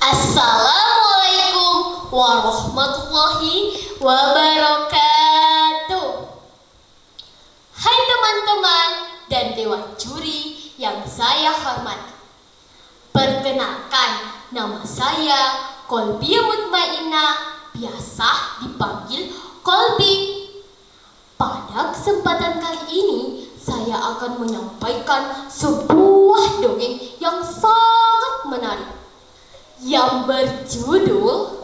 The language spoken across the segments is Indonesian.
Assalamualaikum warahmatullahi wabarakatuh. Hai teman-teman dan dewan juri yang saya hormati. Perkenalkan, nama saya Kolbia Mutmainnah, biasa dipanggil Kolbi. Pada kesempatan kali ini, saya akan menyampaikan sebuah dongeng yang sangat menarik yang berjudul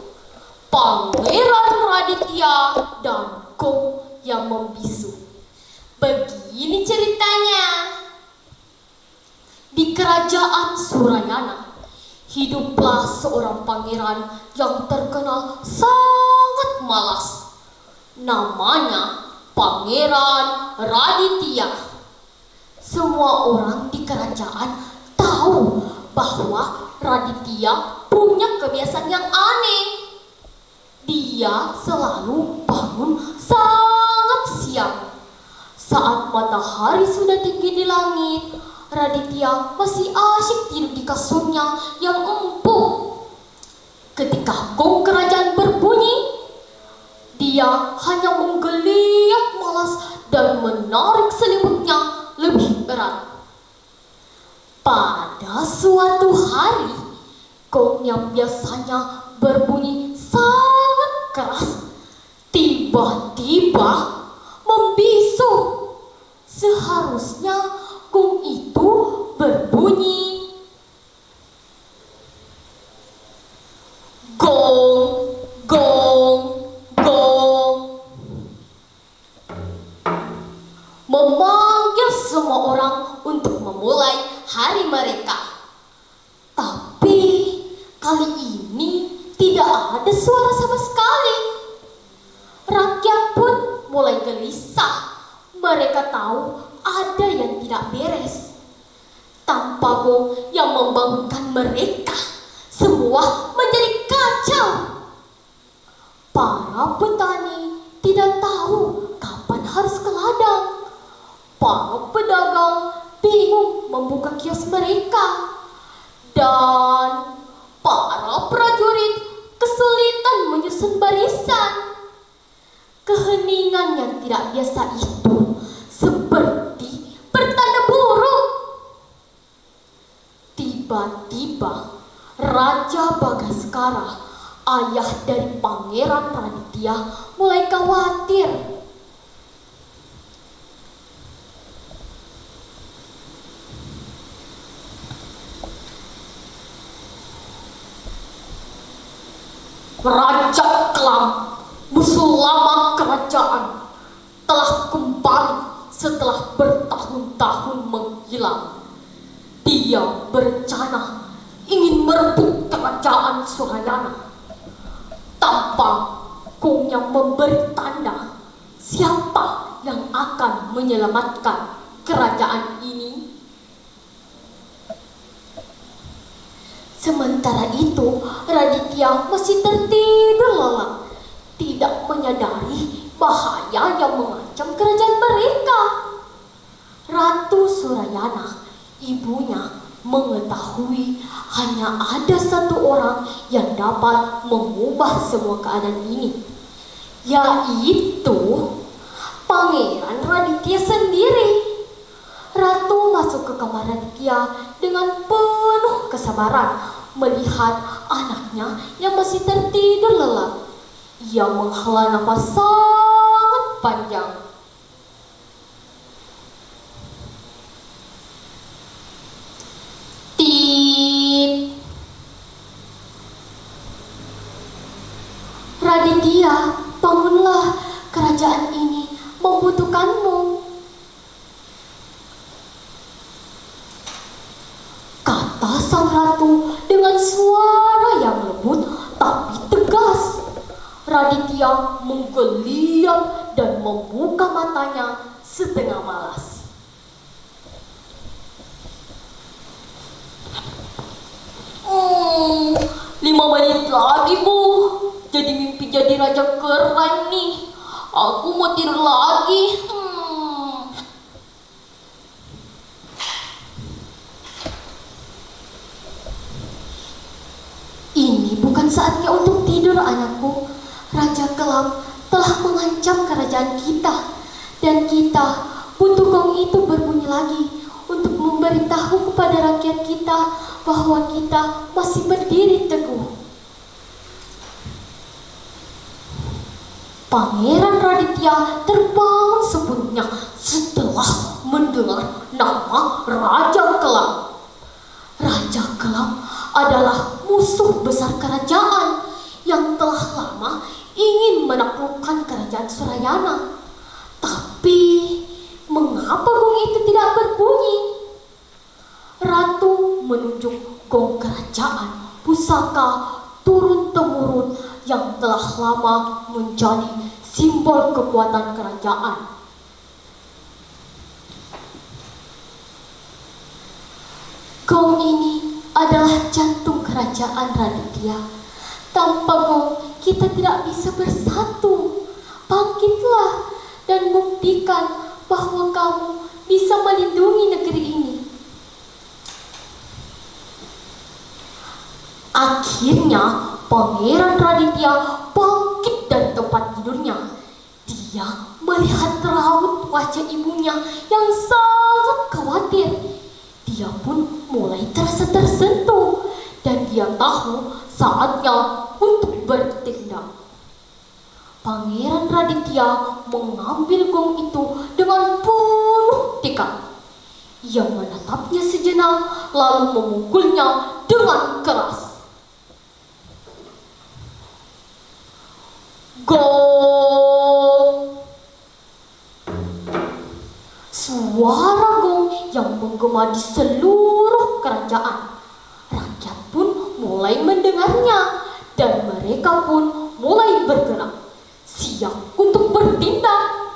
Pangeran Raditya dan Gong yang Membisu. Begini ceritanya. Di kerajaan Surayana, hiduplah seorang pangeran yang terkenal sangat malas. Namanya Pangeran Raditya. Semua orang di kerajaan tahu bahwa Raditya punya kebiasaan yang aneh. Dia selalu bangun sangat siang. Saat matahari sudah tinggi di langit, Raditya masih asyik tidur di kasurnya yang empuk. Ketika gong kerajaan berbunyi, dia hanya menggeliat malas dan menarik selimutnya lebih erat. Pada suatu hari, gong yang biasanya berbunyi sangat keras tiba-tiba membisu. Seharusnya gong itu berbunyi gong, gong, gong, memanggil semua orang untuk memulai hari mereka. Tapi kali ini tidak ada suara sama sekali. Rakyat pun mulai gelisah. Mereka tahu ada yang tidak beres. Tanpa gong yang membangunkan mereka, semua menjadi kacau. Para petani tidak tahu kapan harus ke ladang. Para pedagang bingung membuka kios mereka. Dan para prajurit kesulitan menyusun barisan. Keheningan yang tidak biasa itu seperti pertanda buruk. Tiba-tiba Raja Bagaskara, ayah dari Pangeran Raditya, mulai khawatir. Raja Kelam, musuh lama kerajaan, telah kembali setelah bertahun-tahun menghilang. Dia berencana ingin merebut kerajaan Surayana. Tanpa gong yang memberi tanda siapa yang akan menyelamatkan kerajaan ini. Sementara itu, Raditya masih tertidur lelap, tidak menyadari bahaya yang mengancam kerajaan mereka. Ratu Surayana, ibunya, mengetahui hanya ada satu orang yang dapat mengubah semua keadaan ini, yaitu Pangeran Raditya sendiri. Ratu masuk ke kamar Raditya dengan penuh kesabaran melihat anaknya yang masih tertidur lelap. Ia menghela nafas sangat panjang. Tip. Raditya, bangunlah, kerajaan ini membutuhkanmu, kata sang ratu dengan suara yang lembut tapi tegas. Raditya menggeliat dan membuka matanya setengah malas. 5 menit lagi, Bu. Jadi mimpi jadi raja keren nih. Aku mau tidur lagi. Bukan saatnya untuk tidur, anakku. Raja Kelam telah mengancam kerajaan kita, dan kita butuh gong itu berbunyi lagi untuk memberitahu kepada rakyat kita bahwa kita masih berdiri teguh. Pangeran Raditya terbangun sepenuhnya setelah mendengar nama Raja Kelam. Raja Kelam adalah musuh besar kerajaan yang telah lama ingin menaklukkan kerajaan Surayana. Tapi mengapa gong itu tidak berbunyi? Ratu menunjuk gong kerajaan pusaka turun-temurun yang telah lama menjadi simbol kekuatan kerajaan. Gong ini adalah jantung kerajaan Raditya. Tanpa gong, kita tidak bisa bersatu. Bangkitlah dan buktikan bahwa kamu bisa melindungi negeri ini. Akhirnya, Pangeran Raditya bangkit dari tempat tidurnya. Dia melihat raut wajah ibunya yang sangat khawatir. Dia pun mulai terasa tersentuh dan dia tahu saatnya untuk bertindak. Pangeran Raditya mengambil gong itu dengan penuh tekad. Ia menatapnya sejenak lalu memukulnya dengan keras. Gong! Suara gong yang menggema di seluruh kerajaan. Rakyat pun mulai mendengarnya dan mereka pun mulai bergerak, siap untuk bertindak.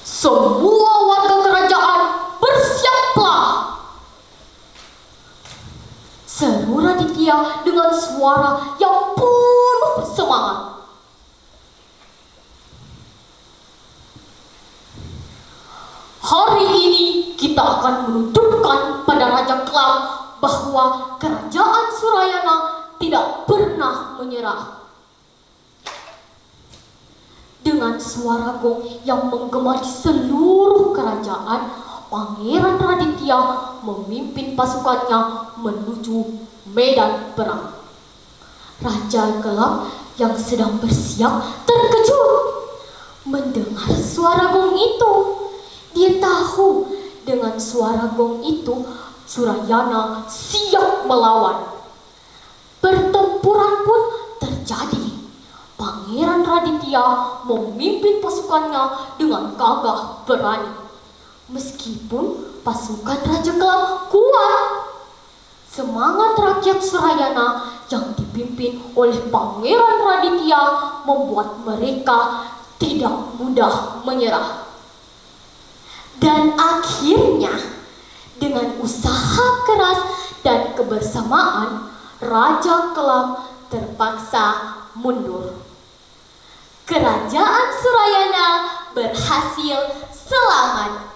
Semua warga kerajaan bersiaplah! Seru Raditya dengan suara yang penuh semangat. Hari ini kita akan menunjukkan pada Raja Kelam bahwa kerajaan Surayana tidak pernah menyerah. Dengan suara gong yang menggema di seluruh kerajaan, Pangeran Raditya memimpin pasukannya menuju medan perang. Raja Kelam yang sedang bersiap terkejut mendengar suara gong itu. Dia tahu dengan suara gong itu Surayana siap melawan. Pertempuran pun terjadi. Pangeran Raditya memimpin pasukannya dengan gagah berani. Meskipun pasukan Raja Kelam kuat, semangat rakyat Surayana yang dipimpin oleh Pangeran Raditya membuat mereka tidak mudah menyerah. Dan akhirnya, dengan usaha keras dan kebersamaan, Raja Kelam terpaksa mundur. Kerajaan Surayana berhasil selamat.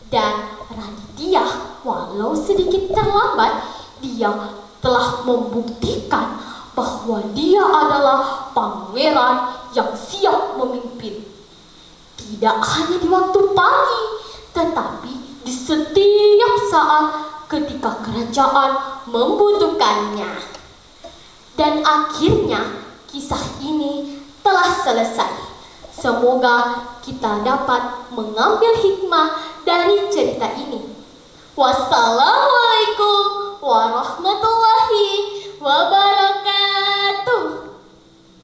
Dan Raditya, walau sedikit terlambat, dia telah membuktikan bahwa dia adalah pangeran yang siap memimpin. Tidak hanya di waktu pagi, tetapi di setiap saat ketika kerajaan membutuhkannya. Dan akhirnya kisah ini telah selesai. Semoga kita dapat mengambil hikmah dari cerita ini. Wassalamualaikum warahmatullahi